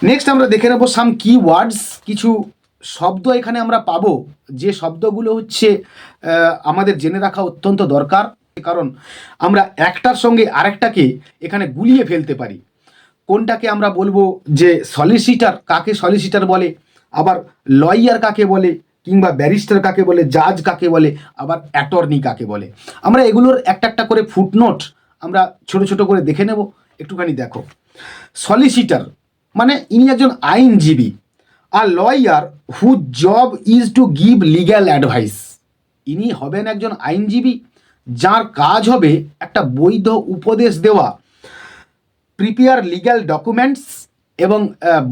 Next আমরা দেখে নেব সাম কি ওয়ার্ডস, কিছু শব্দ এখানে আমরা পাবো যে শব্দগুলো হচ্ছে আমাদের জেনে রাখা অত্যন্ত দরকার, কারণ আমরা একটার সঙ্গে আরেকটাকে এখানে গুলিয়ে ফেলতে পারি। কোনটাকে আমরা বলবো যে সলিসিটার, কাকে সলিসিটার বলে, আবার লয়ার কাকে বলে, কিংবা ব্যারিস্টার কাকে বলে, জাজ কাকে বলে, আবার অ্যাটর্নি কাকে বলে। আমরা এগুলোর একটা একটা করে ফুটনোট আমরা ছোট ছোট করে দেখে নেব। একটুখানি দেখো, সলিসিটার মানে ইনি একজন আইনজীবী। আর lawyer who job is to give legal advice, ইনি হবেন একজন আইনজীবী যার কাজ হবে একটা বৈধ উপদেশ দেওয়া, প্রিপেয়ার লিগ্যাল ডকুমেন্টস এবং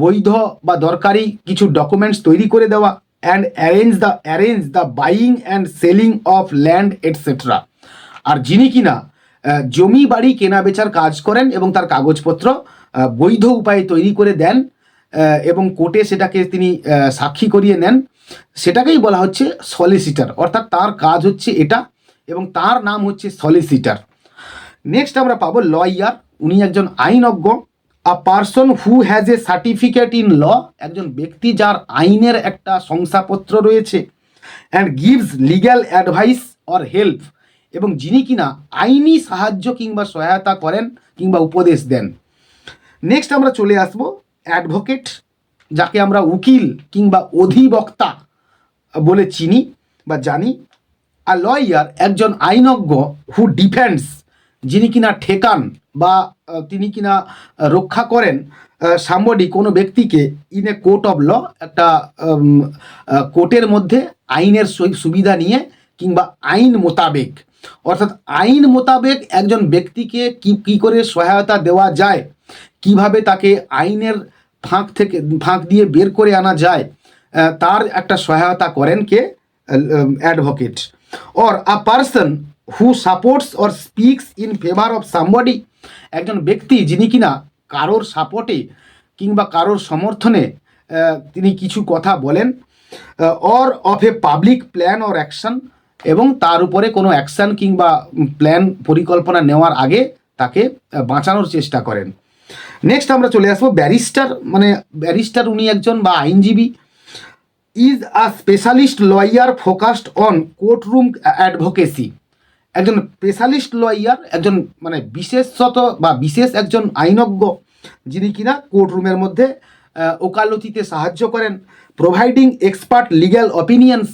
বৈধ বা দরকারি কিছু ডকুমেন্টস তৈরি করে দেওয়া, and arrange the buying and selling of land etcetera. আর যিনি কিনা জমি বাড়ি কেনা বেচার কাজ করেন এবং তার কাগজপত্র বৈধ উপায়ে তৈরি করে দেন এবং কোর্টে সেটাকে তিনি সাক্ষী করিয়ে নেন, সেটাকেই বলা হচ্ছে সলিসিটার। অর্থাৎ তার কাজ হচ্ছে এটা এবং তার নাম হচ্ছে সলিসিটার। নেক্সট আমরা পাবো লয়ার, উনি একজন আইনজ্ঞ। A person who has a certificate in law, একজন ব্যক্তি যার আইনের একটা শংসাপত্র রয়েছে। And gives legal advice or help, এবং যিনি কিনা আইনি সাহায্য কিংবা সহায়তা করেন কিংবা উপদেশ দেন। নেক্সট আমরা চলে আসব অ্যাডভোকেট, যাকে আমরা উকিল কিংবা অধিবক্তা বলে চিনি বা জানি। আর লয়ার একজন আইনজ্ঞ হু ডিফেন্স, যিনি কিনা ঠেকান বা তিনি কিনা রক্ষা করেন সামবডি, কোনো ব্যক্তিকে, in a court of law, একটা কোর্টের মধ্যে আইনের সুবিধা নিয়ে কিংবা আইন মোতাবেক। অর্থাৎ আইন মোতাবেক একজন ব্যক্তিকে কি করে সহায়তা দেওয়া যায়, কিভাবে তাকে আইনের ফাঁক দিয়ে বের করে আনা যায়, তার একটা সহায়তা করেন কে, advocate. Or a person who supports or speaks in favour of somebody, একজন ব্যক্তি যিনি কিনা কারোর সাপোর্টে কিংবা কারোর সমর্থনে তিনি কিছু কথা বলেন, or of a public plan or action, এবং তার উপরে কোনো অ্যাকশন কিংবা প্ল্যান পরিকল্পনা নেওয়ার আগে তাকে বাঁচানোর চেষ্টা করেন। নেক্সট আমরা চলে আসবো ব্যারিস্টার, মানে ব্যারিস্টার উনি একজন বা আইনজীবী। Is a specialist lawyer focused on court room advocacy, একজন স্পেশালিস্ট লয়ার, একজন মানে বিশেষত বা বিশেষ একজন আইনজ্ঞ যিনি কিনা কোর্ট রুমের মধ্যে ওকালতিতে সাহায্য করেন। প্রোভাইডিং এক্সপার্ট লিগ্যাল অপিনিয়ন্স,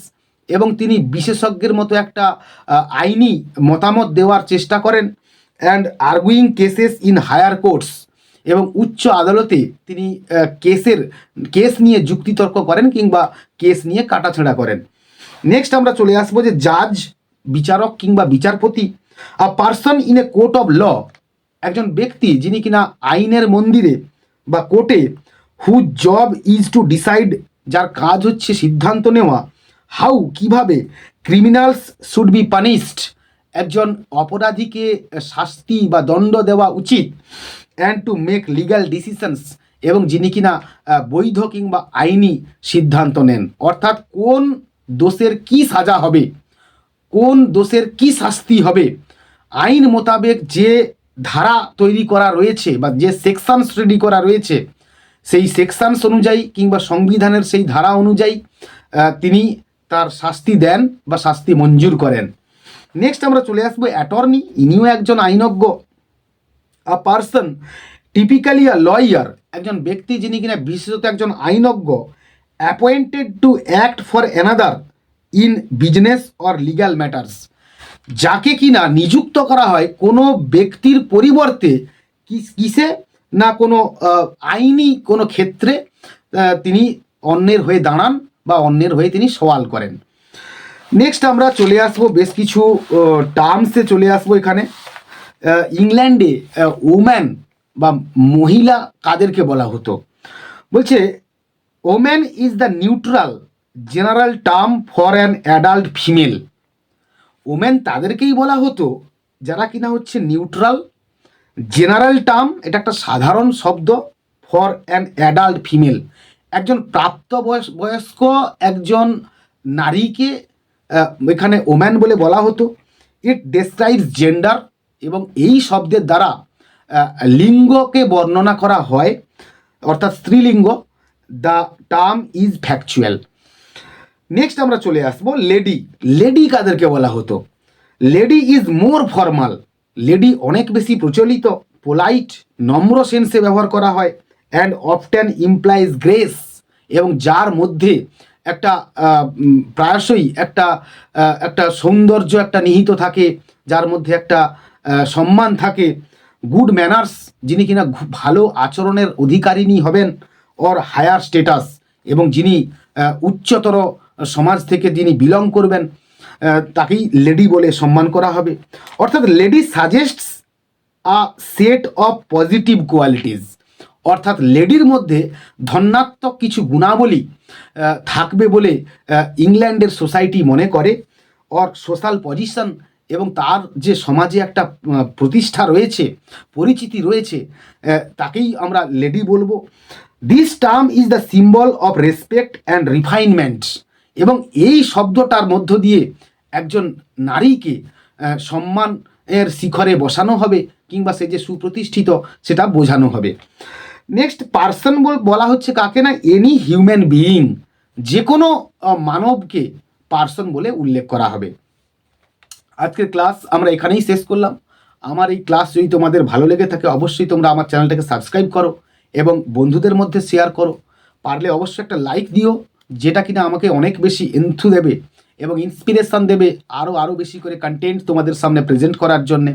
এবং তিনি বিশেষজ্ঞের মতো একটা আইনি মতামত দেওয়ার চেষ্টা করেন। And arguing cases in higher courts, এবং উচ্চ আদালতে তিনি কেস নিয়ে যুক্তিতর্ক করেন কিংবা কেস নিয়ে কাটাছেঁড়া করেন। নেক্সট আমরা চলে আসবো যে জাজ, বিচারক কিংবা বিচারপতি। A person in a court of law, একজন ব্যক্তি যিনি কিনা আইনের মন্দিরে বা কোর্টে, who job is to decide, যার কাজ হচ্ছে সিদ্ধান্ত নেওয়া, হাউ, কিভাবে, ক্রিমিনালস শুড বি পানিশড, একজন অপরাধীকে শাস্তি বা দণ্ড দেওয়া উচিত। And to make legal decisions, এবং যিনি কিনা বৈধ কিংবা আইনি সিদ্ধান্ত নেন। অর্থাৎ কোন দোষের কি সাজা হবে, কোন দোষের কি শাস্তি হবে, আইন মোতাবেক যে ধারা তৈরি করা রয়েছে বা যে সেকশনস রেডি করা রয়েছে, সেই সেকশনস অনুযায়ী কিংবা সংবিধানের সেই ধারা অনুযায়ী তিনি তার শাস্তি দেন বা শাস্তি মঞ্জুর করেন। নেক্সট আমরা চলে আসবো অ্যাটর্নি, ইনিও একজন আইনজ্ঞ। A person typically a lawyer, একজন ব্যক্তি যিনি কিনা বিশেষত একজন আইনজ্ঞ, appointed to act for another in business or legal matters, যাকে কিনা নিযুক্ত করা হয় কোনো ব্যক্তির পরিবর্তে কিসে না কোনো আইনি কোনো ক্ষেত্রে তিনি অন্যের হয়ে দাঁড়ান বা অন্যের হয়ে তিনি সওয়াল করেন। নেক্সট আমরা চলে আসবো বেশ কিছু টার্মসে চলে আসবো এখানে। ইংল্যান্ডে ওম্যান বা মহিলা কাদেরকে বলা হতো, বলছে woman is the neutral general term for an adult female. Women তাদেরকেই বলা হতো যারা কিনা হচ্ছে নিউট্রাল, জেনারেল টার্ম, এটা একটা সাধারণ শব্দ, ফর অ্যান অ্যাডাল্ট ফিমেল, একজন প্রাপ্তবয়স্ক একজন নারীকে এখানে ওম্যান বলে বলা হতো। ইট ডেসক্রাইবস জেন্ডার, এবং এই শব্দের দ্বারা লিঙ্গকে বর্ণনা করা হয়। অর্থাৎ স্ত্রীলিঙ্গ, the term is factual. Next আমরা চলে আসবো লেডি। লেডি কাদেরকে বলা হতো? Lady is more formal. Lady অনেক বেশি প্রচলিত, পোলাইট, নম্র সেন্সে ব্যবহার করা হয়, অ্যান্ড অফটেন ইমপ্লাইজ গ্রেস, এবং যার মধ্যে একটা প্রায়শই একটা সৌন্দর্য একটা নিহিত থাকে, যার মধ্যে একটা সম্মান থাকে, গুড ম্যানার্স, যিনি কিনা ভালো আচরণের অধিকারিণী হবেন, অর হায়ার স্টেটাস, এবং যিনি উচ্চতর সমাজ থেকে যিনি বিলং করবেন তাকেই লেডি বলে সম্মান করা হবে। অর্থাৎ lady suggests a set of positive qualities, অর্থাৎ লেডির মধ্যে ধনাত্মক কিছু গুণাবলী থাকবে বলে ইংল্যান্ডের সোসাইটি মনে করে। অর সোশ্যাল পজিশন, এবং তার যে সমাজে একটা প্রতিষ্ঠা রয়েছে, পরিচিতি রয়েছে, তাকেই আমরা লেডি বলবো। This term is the symbol of respect and refinement, এবং এই শব্দটার মধ্য দিয়ে একজন নারীকে সম্মানের শিখরে বসানো হবে, কিংবা সে যে সুপ্রতিষ্ঠিত সেটা বোঝানো হবে। নেক্সট পার্সন বলা হচ্ছে কাকে না, এনি হিউম্যান বিইং, যে কোনো মানবকে পার্সন বলে উল্লেখ করা হবে। আজকের ক্লাস আমরা এখানেই শেষ করলাম। আমার এই ক্লাস যদি তোমাদের ভালো লেগে থাকে অবশ্যই তোমরা আমার চ্যানেলটাকে সাবস্ক্রাইব করো এবং বন্ধুদের মধ্যে শেয়ার করো। পারলে অবশ্যই একটা লাইক দিও, যেটা কিনা আমাকে অনেক বেশি এন্থু দেবে এবং ইন্সপিরেশান দেবে আরও বেশি করে কন্টেন্ট তোমাদের সামনে প্রেজেন্ট করার জন্যে।